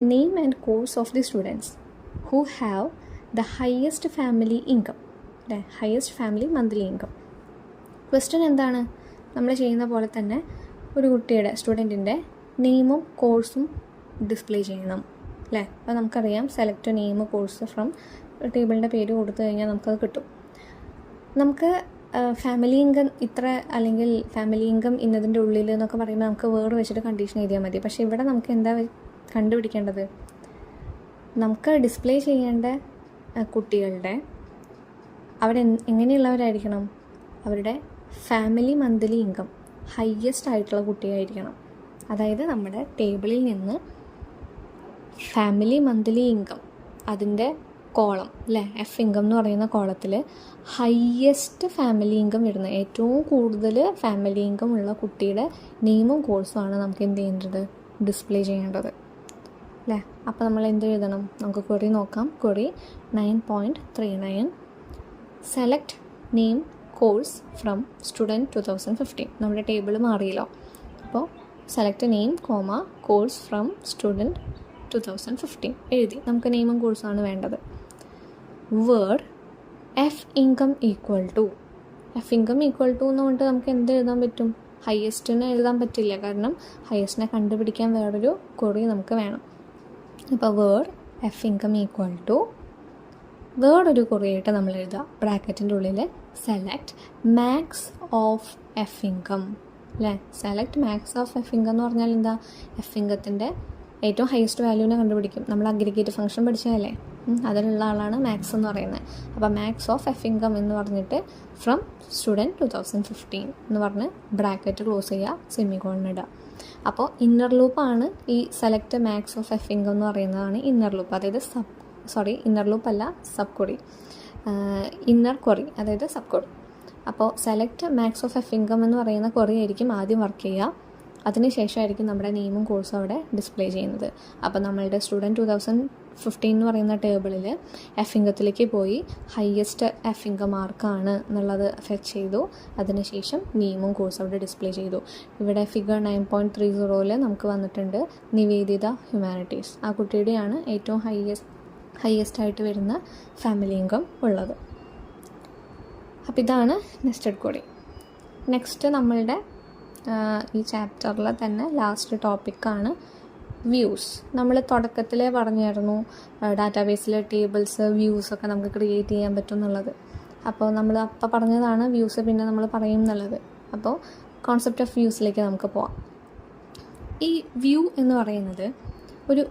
name and course of the students who have the highest family income, highest family monthly income. Question എന്താണ്? നമ്മൾ ചെയ്യുന്ന പോലെ തന്നെ ഒരു കുട്ടിയുടെ സ്റ്റുഡൻറ്റിൻ്റെ നെയിമും കോഴ്സും ഡിസ്പ്ലേ ചെയ്യണം അല്ലേ. അപ്പോൾ നമുക്കറിയാം സെലക്ട് നെയിം കോഴ്സ് ഫ്രം ടേബിളിൻ്റെ പേര് കൊടുത്തു കഴിഞ്ഞാൽ നമുക്കത് കിട്ടും. നമുക്ക് ഫാമിലി ഇൻകം ഇത്ര അല്ലെങ്കിൽ ഫാമിലി ഇൻകം ഇന്നതിൻ്റെ ഉള്ളിൽ എന്നൊക്കെ പറയുമ്പോൾ നമുക്ക് വേർഡ് വെച്ചിട്ട് കണ്ടീഷൻ എഴുതിയാൽ മതി. പക്ഷേ ഇവിടെ നമുക്ക് എന്താ കണ്ടുപിടിക്കേണ്ടത്? നമുക്ക് ഡിസ്പ്ലേ ചെയ്യേണ്ട കുട്ടികളുടെ എങ്ങനെയുള്ളവരായിരിക്കണം? അവരുടെ ഫാമിലി മന്ത്ലി ഇൻകം ഹയ്യസ്റ്റ് ആയിട്ടുള്ള കുട്ടിയായിരിക്കണം. അതായത് നമ്മുടെ ടേബിളിൽ നിന്ന് ഫാമിലി മന്ത്ലി ഇൻകം അതിൻ്റെ കോളം അല്ലേ, എഫ് ഇൻകം എന്ന് പറയുന്ന കോളത്തിൽ ഹയ്യസ്റ്റ് ഫാമിലി ഇൻകം വരുന്ന ഏറ്റവും കൂടുതൽ ഫാമിലി ഇൻകം ഉള്ള കുട്ടിയുടെ നെയിമും കോഴ്സുമാണ് നമുക്ക് എന്ത് ചെയ്യേണ്ടത്? ഡിസ്പ്ലേ ചെയ്യേണ്ടത് അല്ലേ. അപ്പോൾ നമ്മൾ എന്ത് എഴുതണം? നമുക്ക് ക്വറി നോക്കാം. Query 9.39 select name course from student 2015. നമ്മുടെ ടേബിൾ മാറിയല്ലോ. അപ്പോൾ select name course from student 2015 എഴുതി. നമുക്ക് നെയിമും കോഴ്സാണ് വേണ്ടത്. Where F income equal to എന്ന് പറഞ്ഞിട്ട് നമുക്ക് എന്ത് എഴുതാൻ പറ്റും? ഹയസ്റ്റിന് എഴുതാൻ പറ്റില്ല, കാരണം ഹയസ്റ്റിനെ കണ്ടുപിടിക്കാൻ വേറൊരു ക്വറി നമുക്ക് വേണം. അപ്പോൾ where F income equal to വേറൊരു ക്വറിയായിട്ട് നമ്മൾ എഴുതുക. ബ്രാക്കറ്റിൻ്റെ ഉള്ളിൽ select max of F income അല്ലേ. Select max of F income എന്ന് പറഞ്ഞാൽ എന്താ? എഫ് ഇൻകത്തിൻ്റെ ഏറ്റവും ഹയസ്റ്റ് വാല്യൂവിനെ കണ്ടുപിടിക്കും. നമ്മൾ അഗ്രിഗേറ്റ് ഫംഗ്ഷൻ പഠിച്ചതല്ലേ, അതിലുള്ള ആളാണ് മാക്സ് എന്ന് പറയുന്നത്. അപ്പോൾ മാക്സ് ഓഫ് എഫ് ഇൻകം എന്ന് പറഞ്ഞിട്ട് ഫ്രം സ്റ്റുഡൻറ്റ് 2015 എന്ന് പറഞ്ഞ് ബ്രാക്കറ്റ് ക്ലോസ് ചെയ്യുക, സെമിക്കോളൻ ഇടുക. അപ്പോൾ ഇന്നർ ലൂപ്പാണ് ഈ select max of F income എന്ന് പറയുന്നതാണ് ഇന്നർ ലൂപ്പ്. അതായത് ഇന്നർ ലൂപ്പ് അല്ല, സബ് ക്വറി, ഇന്നർ ക്വറി അതായത് സബ് ക്വറി. അപ്പോൾ select max of F income എന്ന് പറയുന്ന ക്വറി ആയിരിക്കും ആദ്യം വർക്ക് ചെയ്യുക. അതിനുശേഷമായിരിക്കും നമ്മുടെ നെയിമും കോഴ്സും അവിടെ ഡിസ്പ്ലേ ചെയ്യുന്നത്. അപ്പോൾ നമ്മളുടെ സ്റ്റുഡൻറ്റ് 2015 എന്ന് പറയുന്ന ടേബിളിൽ എഫ് ഇൻകത്തിലേക്ക് പോയി ഹയ്യസ്റ്റ് എഫ് ഇൻകം മാർക്കാണ് എന്നുള്ളത് ഫെച്ച് ചെയ്തു. അതിനുശേഷം നെയിമും കോഴ്സും അവിടെ ഡിസ്പ്ലേ ചെയ്തു. ഇവിടെ ഫിഗർ 9.30 നമുക്ക് വന്നിട്ടുണ്ട് നിവേദിത ഹ്യൂമാനിറ്റീസ്. ആ കുട്ടിയുടെയാണ് ഏറ്റവും ഹയ്യസ്റ്റ് ആയിട്ട് വരുന്ന ഫാമിലി ഇൻകം ഉള്ളത്. അപ്പോൾ ഇതാണ് നെസ്റ്റഡ് ക്വറി. നെക്സ്റ്റ് നമ്മളുടെ ഈ ചാപ്റ്ററിൽ തന്നെ ലാസ്റ്റ് ടോപ്പിക്കാണ് വ്യൂസ്. നമ്മൾ തുടക്കത്തിലേ പറഞ്ഞായിരുന്നു ഡാറ്റാബേസിലെ ടേബിൾസ് വ്യൂസൊക്കെ നമുക്ക് ക്രിയേറ്റ് ചെയ്യാൻ പറ്റും എന്നുള്ളത്. അപ്പോൾ നമ്മൾ അപ്പം പറഞ്ഞതാണ് വ്യൂസ് പിന്നെ നമ്മൾ പറയും എന്നുള്ളത്. അപ്പോൾ കോൺസെപ്റ്റ് ഓഫ് വ്യൂസിലേക്ക് നമുക്ക് പോവാം. ഈ വ്യൂ എന്ന് പറയുന്നത് ഒരു